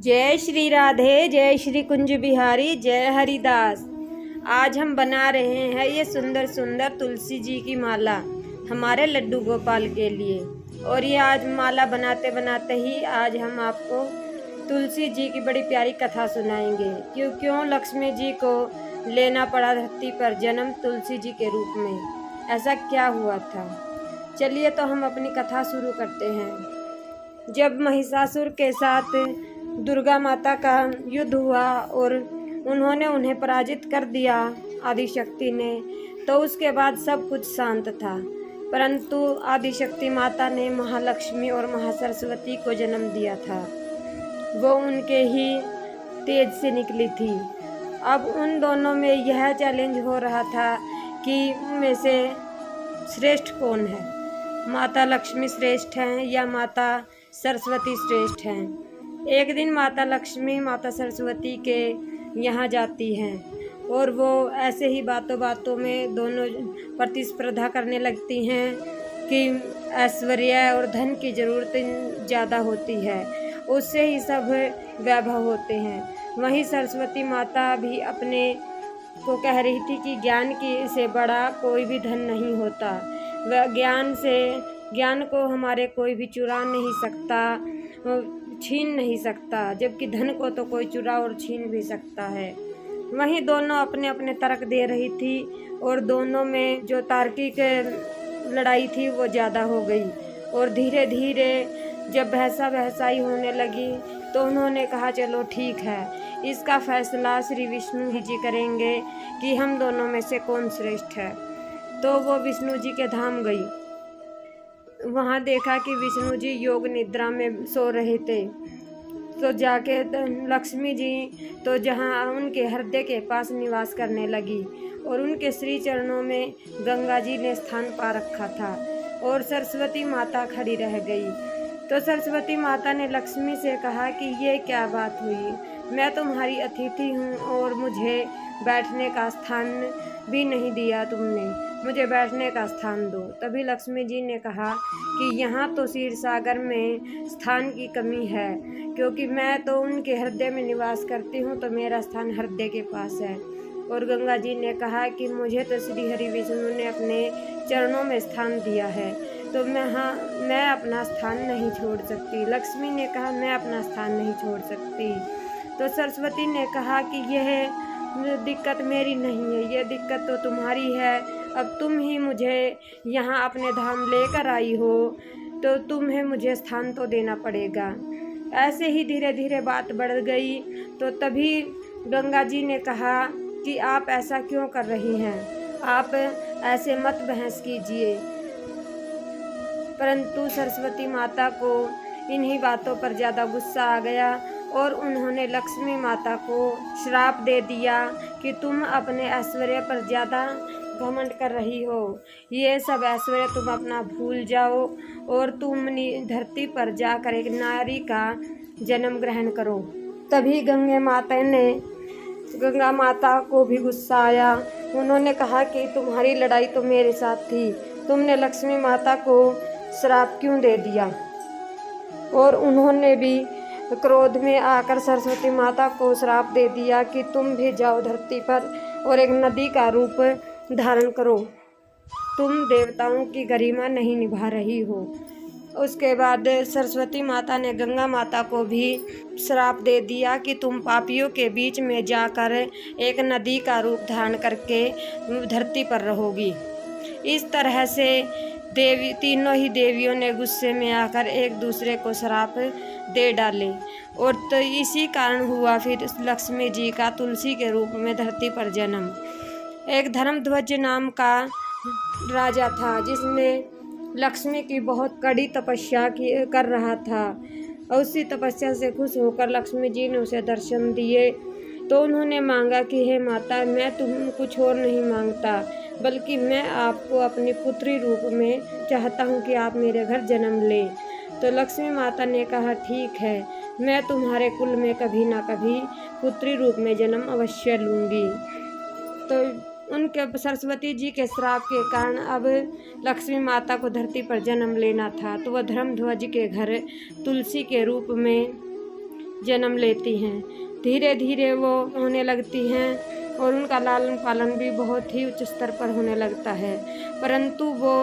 जय श्री राधे, जय श्री कुंज बिहारी, जय हरिदास। आज हम बना रहे हैं ये सुंदर सुंदर तुलसी जी की माला हमारे लड्डू गोपाल के लिए। और ये आज माला बनाते बनाते ही आज हम आपको तुलसी जी की बड़ी प्यारी कथा सुनाएंगे। क्यों लक्ष्मी जी को लेना पड़ा धरती पर जन्म तुलसी जी के रूप में, ऐसा क्या हुआ था। चलिए तो हम अपनी कथा शुरू करते हैं। जब महिषासुर के साथ दुर्गा माता का युद्ध हुआ और उन्होंने उन्हें पराजित कर दिया आदिशक्ति ने, तो उसके बाद सब कुछ शांत था। परंतु आदिशक्ति माता ने महालक्ष्मी और महासरस्वती को जन्म दिया था। वो उनके ही तेज से निकली थी। अब उन दोनों में यह चैलेंज हो रहा था कि उनमें से श्रेष्ठ कौन है, माता लक्ष्मी श्रेष्ठ हैं या माता सरस्वती श्रेष्ठ हैं। एक दिन माता लक्ष्मी माता सरस्वती के यहाँ जाती हैं और वो ऐसे ही बातों बातों में दोनों प्रतिस्पर्धा करने लगती हैं कि ऐश्वर्य और धन की ज़रूरत ज़्यादा होती है, उससे ही सब वैभव होते हैं। वहीं सरस्वती माता भी अपने को कह रही थी कि ज्ञान की से बड़ा कोई भी धन नहीं होता। वह ज्ञान को हमारे कोई भी चुरा नहीं सकता, छीन नहीं सकता, जबकि धन को तो कोई चुरा और छीन भी सकता है। वहीं दोनों अपने अपने तर्क दे रही थी और दोनों में जो तार्किक लड़ाई थी वो ज़्यादा हो गई। और धीरे धीरे जब बहसाई होने लगी तो उन्होंने कहा चलो ठीक है, इसका फैसला श्री विष्णु जी करेंगे कि हम दोनों में से कौन श्रेष्ठ है। तो वो विष्णु जी के धाम गई। वहाँ देखा कि विष्णु जी योग निद्रा में सो रहे थे। तो जाके लक्ष्मी जी तो जहाँ उनके हृदय के पास निवास करने लगी और उनके श्री चरणों में गंगा जी ने स्थान पा रखा था और सरस्वती माता खड़ी रह गई। तो सरस्वती माता ने लक्ष्मी से कहा कि ये क्या बात हुई, मैं तुम्हारी अतिथि हूँ और मुझे बैठने का स्थान भी नहीं दिया तुमने, मुझे बैठने का स्थान दो। तभी लक्ष्मी जी ने कहा कि यहाँ तो क्षीर सागर में स्थान की कमी है, क्योंकि मैं तो उनके हृदय में निवास करती हूँ, तो मेरा स्थान हृदय के पास है। और गंगा जी ने कहा कि मुझे तो श्री हरि विष्णु ने अपने चरणों में स्थान दिया है, तो मैं अपना स्थान नहीं छोड़ सकती। लक्ष्मी ने कहा मैं अपना स्थान नहीं छोड़ सकती। तो सरस्वती ने कहा कि यह दिक्कत मेरी नहीं है, यह दिक्कत तो तुम्हारी है। अब तुम ही मुझे यहाँ अपने धाम लेकर आई हो, तो तुम्हें मुझे स्थान तो देना पड़ेगा। ऐसे ही धीरे धीरे बात बढ़ गई। तो तभी गंगा जी ने कहा कि आप ऐसा क्यों कर रही हैं, आप ऐसे मत बहस कीजिए। परंतु सरस्वती माता को इन्हीं बातों पर ज़्यादा गुस्सा आ गया और उन्होंने लक्ष्मी माता को श्राप दे दिया कि तुम अपने ऐश्वर्य पर ज़्यादा घमंड कर रही हो, ये सब ऐश्वर्य तुम अपना भूल जाओ और तुम धरती पर जाकर एक नारी का जन्म ग्रहण करो। तभी गंगा माता को भी गुस्सा आया। उन्होंने कहा कि तुम्हारी लड़ाई तो मेरे साथ थी, तुमने लक्ष्मी माता को श्राप क्यों दे दिया। और उन्होंने भी क्रोध में आकर सरस्वती माता को श्राप दे दिया कि तुम भी जाओ धरती पर और एक नदी का रूप धारण करो, तुम देवताओं की गरिमा नहीं निभा रही हो। उसके बाद सरस्वती माता ने गंगा माता को भी श्राप दे दिया कि तुम पापियों के बीच में जाकर एक नदी का रूप धारण करके धरती पर रहोगी। इस तरह से तीनों ही देवियों ने गुस्से में आकर एक दूसरे को श्राप दे डाले। और तो इसी कारण हुआ फिर लक्ष्मी जी का तुलसी के रूप में धरती पर जन्म। एक धर्मध्वज नाम का राजा था जिसने लक्ष्मी की बहुत कड़ी तपस्या कर रहा था, और उसी तपस्या से खुश होकर लक्ष्मी जी ने उसे दर्शन दिए। तो उन्होंने मांगा कि हे माता, मैं तुम कुछ और नहीं मांगता, बल्कि मैं आपको अपनी पुत्री रूप में चाहता हूँ कि आप मेरे घर जन्म लें। तो लक्ष्मी माता ने कहा ठीक है, मैं तुम्हारे कुल में कभी ना कभी पुत्री रूप में जन्म अवश्य लूँगी। तो उनके सरस्वती जी के श्राप के कारण अब लक्ष्मी माता को धरती पर जन्म लेना था। तो वह धर्मध्वज के घर तुलसी के रूप में जन्म लेती हैं। धीरे धीरे वो होने लगती हैं और उनका लालन पालन भी बहुत ही उच्च स्तर पर होने लगता है। परंतु वो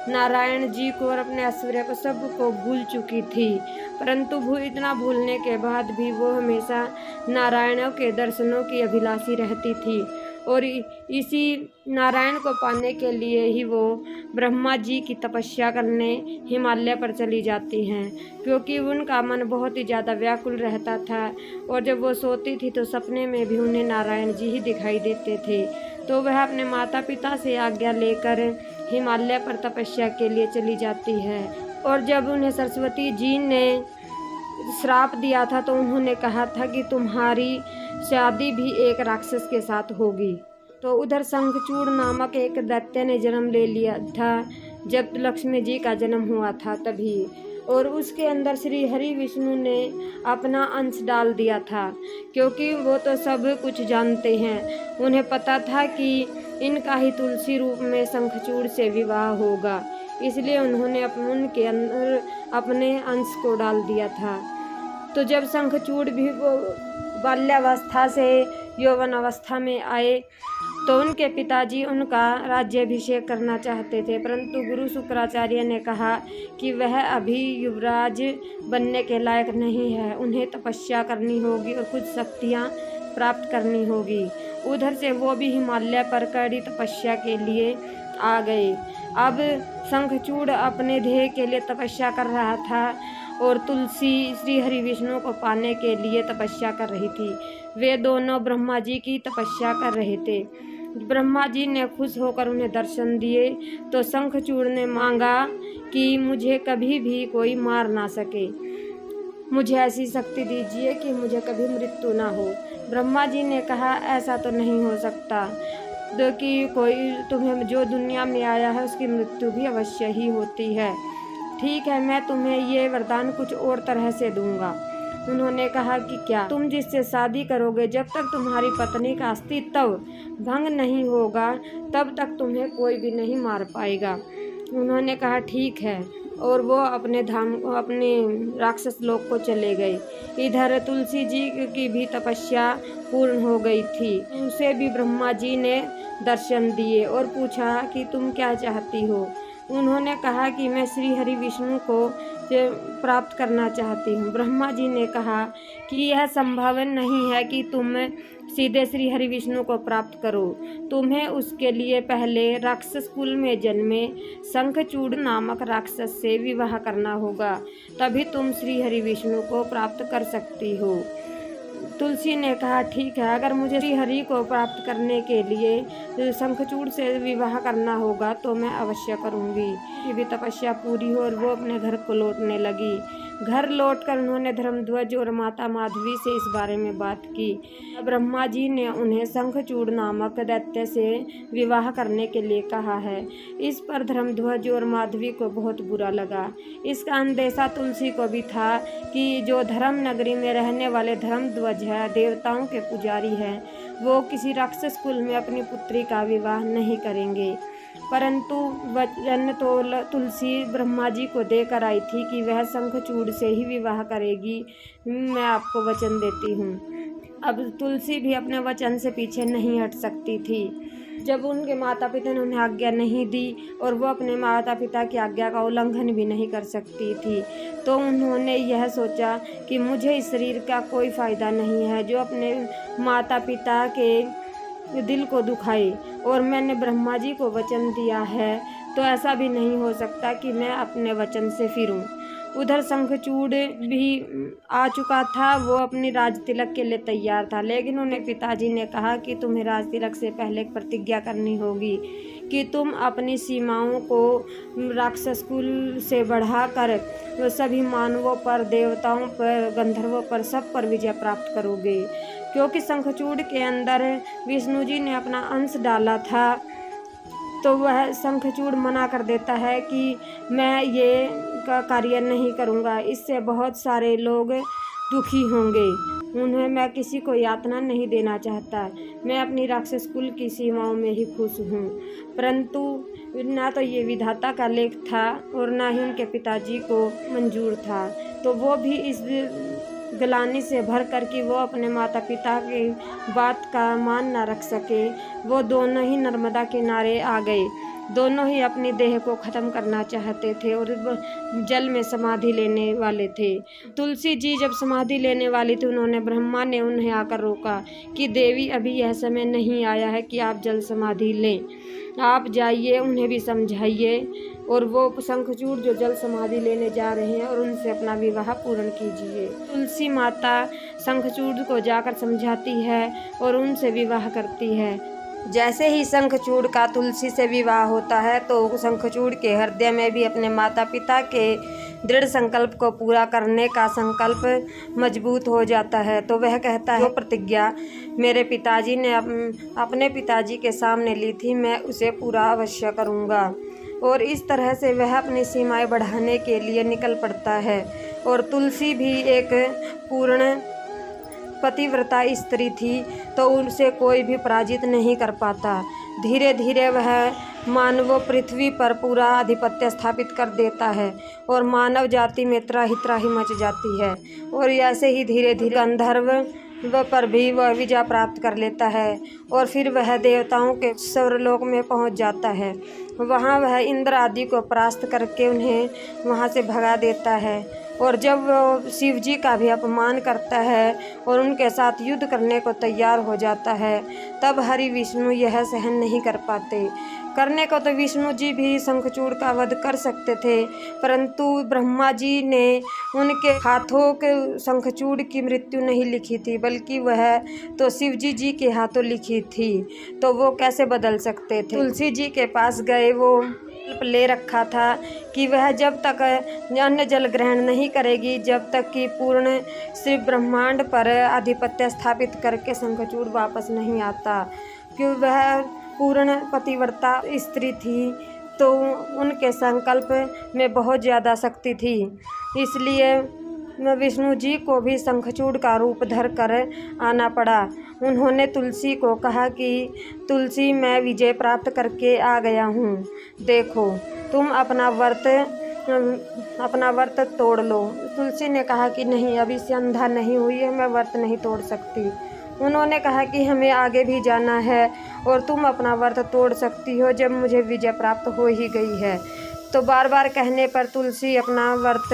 नारायण जी को और अपने ऐश्वर्य को सबको भूल चुकी थी। परंतु इतना भूलने के बाद भी वो हमेशा नारायणों के दर्शनों की अभिलाषी रहती थी और इसी नारायण को पाने के लिए ही वो ब्रह्मा जी की तपस्या करने हिमालय पर चली जाती हैं, क्योंकि उनका मन बहुत ही ज़्यादा व्याकुल रहता था और जब वो सोती थी तो सपने में भी उन्हें नारायण जी ही दिखाई देते थे। तो वह अपने माता पिता से आज्ञा लेकर हिमालय पर तपस्या के लिए चली जाती है। और जब उन्हें सरस्वती जी ने श्राप दिया था तो उन्होंने कहा था कि तुम्हारी शादी भी एक राक्षस के साथ होगी। तो उधर शंखचूड़ नामक एक दैत्य ने जन्म ले लिया था जब लक्ष्मी जी का जन्म हुआ था तभी, और उसके अंदर श्री हरि विष्णु ने अपना अंश डाल दिया था, क्योंकि वो तो सब कुछ जानते हैं। उन्हें पता था कि इनका ही तुलसी रूप में शंखचूड़ से विवाह होगा, इसलिए उन्होंने उनके अंदर अपने अंश को डाल दिया था। तो जब शंखचूड़ भी वो बाल्यावस्था से यौवन अवस्था में आए तो उनके पिताजी उनका राज्याभिषेक करना चाहते थे, परंतु गुरु शुक्राचार्य ने कहा कि वह अभी युवराज बनने के लायक नहीं है, उन्हें तपस्या करनी होगी और कुछ शक्तियाँ प्राप्त करनी होगी। उधर से वो भी हिमालय पर कड़ी तपस्या के लिए आ गए। अब शंखचूड़ अपने ध्येय के लिए तपस्या कर रहा था और तुलसी श्री हरि विष्णु को पाने के लिए तपस्या कर रही थी। वे दोनों ब्रह्मा जी की तपस्या कर रहे थे। ब्रह्मा जी ने खुश होकर उन्हें दर्शन दिए तो शंखचूड़ ने मांगा कि मुझे कभी भी कोई मार ना सके, मुझे ऐसी शक्ति दीजिए कि मुझे कभी मृत्यु ना हो। ब्रह्मा जी ने कहा ऐसा तो नहीं हो सकता, कि कोई तुम्हें जो दुनिया में आया है उसकी मृत्यु भी अवश्य ही होती है। ठीक है, मैं तुम्हें ये वरदान कुछ और तरह से दूंगा। उन्होंने कहा कि क्या? तुम जिससे शादी करोगे जब तक तुम्हारी पत्नी का अस्तित्व भंग नहीं होगा तब तक तुम्हें कोई भी नहीं मार पाएगा। उन्होंने कहा ठीक है, और वो अपने राक्षस लोक को चले गए। इधर तुलसी जी की भी तपस्या पूर्ण हो गई थी। उसे भी ब्रह्मा जी ने दर्शन दिए और पूछा कि तुम क्या चाहती हो। उन्होंने कहा कि मैं श्री हरि विष्णु को प्राप्त करना चाहती हूँ। ब्रह्मा जी ने कहा कि यह संभव नहीं है कि तुम सीधे श्री हरि विष्णु को प्राप्त करो, तुम्हें उसके लिए पहले राक्षस कुल में जन्मे शंखचूड़ नामक राक्षस से विवाह करना होगा, तभी तुम श्री हरि विष्णु को प्राप्त कर सकती हो। तुलसी ने कहा ठीक है, अगर मुझे श्री हरि को प्राप्त करने के लिए शंखचूड़ से विवाह करना होगा तो मैं अवश्य करूंगी। ये भी तपस्या पूरी हो और वो अपने घर को लौटने लगी। घर लौटकर उन्होंने धर्मध्वज और माता माधवी से इस बारे में बात की। ब्रह्मा जी ने उन्हें शंखचूड़ नामक दैत्य से विवाह करने के लिए कहा है। इस पर धर्मध्वज और माधवी को बहुत बुरा लगा। इसका अंदेशा तुलसी को भी था कि जो धर्म नगरी में रहने वाले धर्मध्वज है, देवताओं के पुजारी हैं, वो किसी राक्षस कुल में अपनी पुत्री का विवाह नहीं करेंगे। परंतु वचन तो तुलसी ब्रह्मा जी को देकर आई थी कि वह शंखचूड़ से ही विवाह करेगी, मैं आपको वचन देती हूँ। अब तुलसी भी अपने वचन से पीछे नहीं हट सकती थी। जब उनके माता पिता ने उन्हें आज्ञा नहीं दी और वो अपने माता पिता की आज्ञा का उल्लंघन भी नहीं कर सकती थी, तो उन्होंने यह सोचा कि मुझे इस शरीर का कोई फ़ायदा नहीं है जो अपने माता पिता के दिल को दुखाए, और मैंने ब्रह्मा जी को वचन दिया है तो ऐसा भी नहीं हो सकता कि मैं अपने वचन से फिरूं। उधर शंखचूड़ भी आ चुका था, वो अपनी राज तिलक के लिए तैयार था, लेकिन उन्हें पिताजी ने कहा कि तुम्हें राज तिलक से पहले एक प्रतिज्ञा करनी होगी कि तुम अपनी सीमाओं को राक्षस कुल से बढ़ाकर सभी मानवों पर, देवताओं पर, गंधर्वों पर, सब पर विजय प्राप्त करोगे। क्योंकि शंखचूड़ के अंदर विष्णु जी ने अपना अंश डाला था, तो वह शंखचूड़ मना कर देता है कि मैं ये कार्य नहीं करूँगा, इससे बहुत सारे लोग दुखी होंगे, उन्हें मैं किसी को यातना नहीं देना चाहता, मैं अपनी राक्षस कुल की सीमाओं में ही खुश हूँ। परंतु ना तो ये विधाता का लेख था और ना ही उनके पिताजी को मंजूर था, तो वो भी इस ग्लानि से भर कर कि वो अपने माता पिता की बात का मान न रख सके, वो दोनों ही नर्मदा किनारे आ गए। दोनों ही अपनी देह को ख़त्म करना चाहते थे और जल में समाधि लेने वाले थे। तुलसी जी जब समाधि लेने वाली थी, उन्होंने ब्रह्मा ने उन्हें आकर रोका कि देवी अभी यह समय नहीं आया है कि आप जल समाधि लें, आप जाइए, उन्हें भी समझाइए और वो शंखचूड़ जो जल समाधि लेने जा रहे हैं और उनसे अपना विवाह पूर्ण कीजिए। तुलसी माता शंखचूड़ को जाकर समझाती है और उनसे विवाह करती है। जैसे ही शंखचूड़ का तुलसी से विवाह होता है तो शंखचूड़ के हृदय में भी अपने माता पिता के दृढ़ संकल्प को पूरा करने का संकल्प मजबूत हो जाता है। तो वह कहता है, जो प्रतिज्ञा मेरे पिताजी ने अपने पिताजी के सामने ली थी, मैं उसे पूरा अवश्य करूँगा। और इस तरह से वह अपनी सीमाएं बढ़ाने के लिए निकल पड़ता है। और तुलसी भी एक पूर्ण पतिव्रता स्त्री थी, तो उनसे कोई भी पराजित नहीं कर पाता। धीरे धीरे वह मानव पृथ्वी पर पूरा आधिपत्य स्थापित कर देता है और मानव जाति में त्राहि त्राहि मच जाती है। और ऐसे ही धीरे धीरे गंधर्व पर भी वह विजय प्राप्त कर लेता है और फिर वह देवताओं के स्वर्गलोक में पहुंच जाता है। वहां वह इंद्र आदि को परास्त करके उन्हें वहां से भगा देता है। और जब वो शिव जी का भी अपमान करता है और उनके साथ युद्ध करने को तैयार हो जाता है, तब हरि विष्णु यह सहन नहीं कर पाते। करने को तो विष्णु जी भी शंखचूड़ का वध कर सकते थे, परंतु ब्रह्मा जी ने उनके हाथों के शंखचूड़ की मृत्यु नहीं लिखी थी, बल्कि वह तो शिव जी के हाथों लिखी थी, तो वो कैसे बदल सकते थे। तुलसी जी के पास गए, वो ले रखा था कि वह जब तक अन्न जल ग्रहण नहीं करेगी, जब तक कि पूर्ण श्री ब्रह्मांड पर आधिपत्य स्थापित करके शंखचूड़ वापस नहीं आता। क्यों वह पूर्ण पतिव्रता स्त्री थी, तो उनके संकल्प में बहुत ज़्यादा शक्ति थी। इसलिए विष्णु जी को भी शंखचूड़ का रूप धर कर आना पड़ा। उन्होंने तुलसी को कहा कि तुलसी, मैं विजय प्राप्त करके आ गया हूँ, देखो तुम अपना व्रत तोड़ लो। तुलसी ने कहा कि नहीं, अभी संध्या नहीं हुई है, मैं व्रत नहीं तोड़ सकती। उन्होंने कहा कि हमें आगे भी जाना है और तुम अपना व्रत तोड़ सकती हो जब मुझे विजय प्राप्त हो ही गई है। तो बार बार कहने पर तुलसी अपना व्रत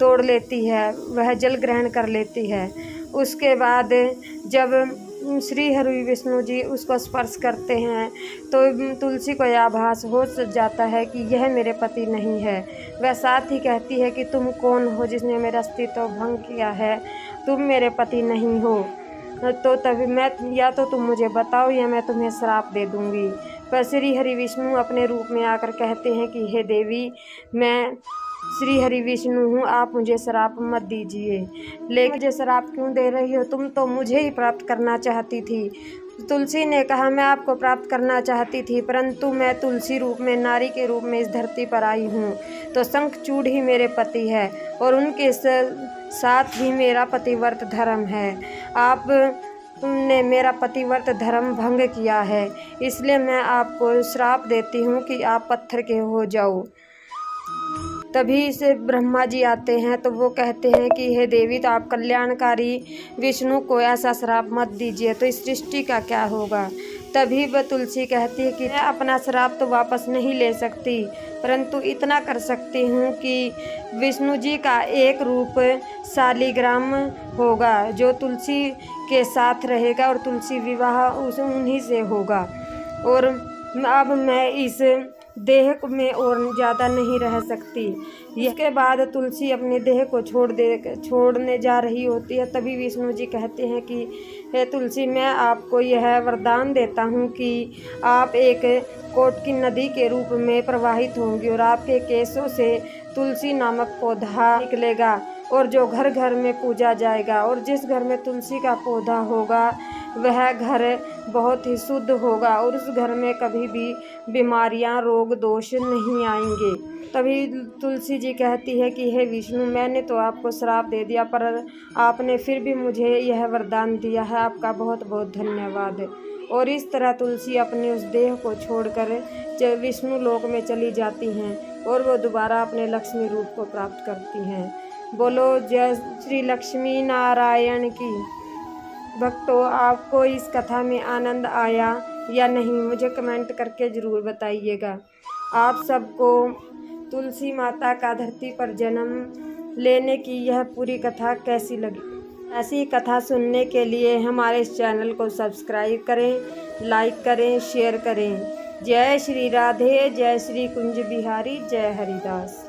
तोड़ लेती है, वह जल ग्रहण कर लेती है। उसके बाद जब श्री हरि विष्णु जी उसको स्पर्श करते हैं तो तुलसी को यह आभास हो जाता है कि यह मेरे पति नहीं है। वह साथ ही कहती है कि तुम कौन हो जिसने मेरा अस्तित्व भंग किया है, तुम मेरे पति नहीं हो। तो तभी मैं, या तो तुम मुझे बताओ या मैं तुम्हें श्राप दे दूंगी। पर श्री हरि विष्णु अपने रूप में आकर कहते हैं कि हे देवी, मैं श्री हरि विष्णु हूँ, आप मुझे श्राप मत दीजिए। लेकिन मुझे श्राप क्यों दे रही हो, तुम तो मुझे ही प्राप्त करना चाहती थी। तुलसी ने कहा, मैं आपको प्राप्त करना चाहती थी, परंतु मैं तुलसी रूप में, नारी के रूप में इस धरती पर आई हूँ, तो शंखचूड़ ही मेरे पति है और उनके साथ ही मेरा पतिव्रत धर्म है। तुमने मेरा पतिव्रत धर्म भंग किया है, इसलिए मैं आपको श्राप देती हूँ कि आप पत्थर के हो जाओ। तभी से ब्रह्मा जी आते हैं, तो वो कहते हैं कि हे देवी, तो आप कल्याणकारी विष्णु को ऐसा श्राप मत दीजिए, तो इस सृष्टि का क्या होगा। तभी वह तुलसी कहती है कि मैं अपना श्राप तो वापस नहीं ले सकती, परंतु इतना कर सकती हूँ कि विष्णु जी का एक रूप शालिग्राम होगा जो तुलसी के साथ रहेगा और तुलसी विवाह उन्हीं से होगा। और अब मैं इस देह में और ज़्यादा नहीं रह सकती। इसके बाद तुलसी अपने देह को छोड़ने जा रही होती है। तभी विष्णु जी कहते हैं कि हे तुलसी, मैं आपको यह वरदान देता हूँ कि आप एक कोट की नदी के रूप में प्रवाहित होंगी और आपके केशों से तुलसी नामक पौधा निकलेगा और जो घर घर में पूजा जाएगा, और जिस घर में तुलसी का पौधा होगा वह घर बहुत ही शुद्ध होगा और उस घर में कभी भी बीमारियां, रोग दोष नहीं आएंगे। तभी तुलसी जी कहती है कि हे विष्णु, मैंने तो आपको श्राप दे दिया, पर आपने फिर भी मुझे यह वरदान दिया है, आपका बहुत बहुत धन्यवाद। और इस तरह तुलसी अपने उस देह को छोड़कर विष्णु लोक में चली जाती हैं और वो दोबारा अपने लक्ष्मी रूप को प्राप्त करती हैं। बोलो जय श्री लक्ष्मी नारायण की। भक्तों, आपको इस कथा में आनंद आया या नहीं, मुझे कमेंट करके ज़रूर बताइएगा। आप सबको तुलसी माता का धरती पर जन्म लेने की यह पूरी कथा कैसी लगी? ऐसी कथा सुनने के लिए हमारे इस चैनल को सब्सक्राइब करें, लाइक करें, शेयर करें। जय श्री राधे, जय श्री कुंज बिहारी, जय हरिदास।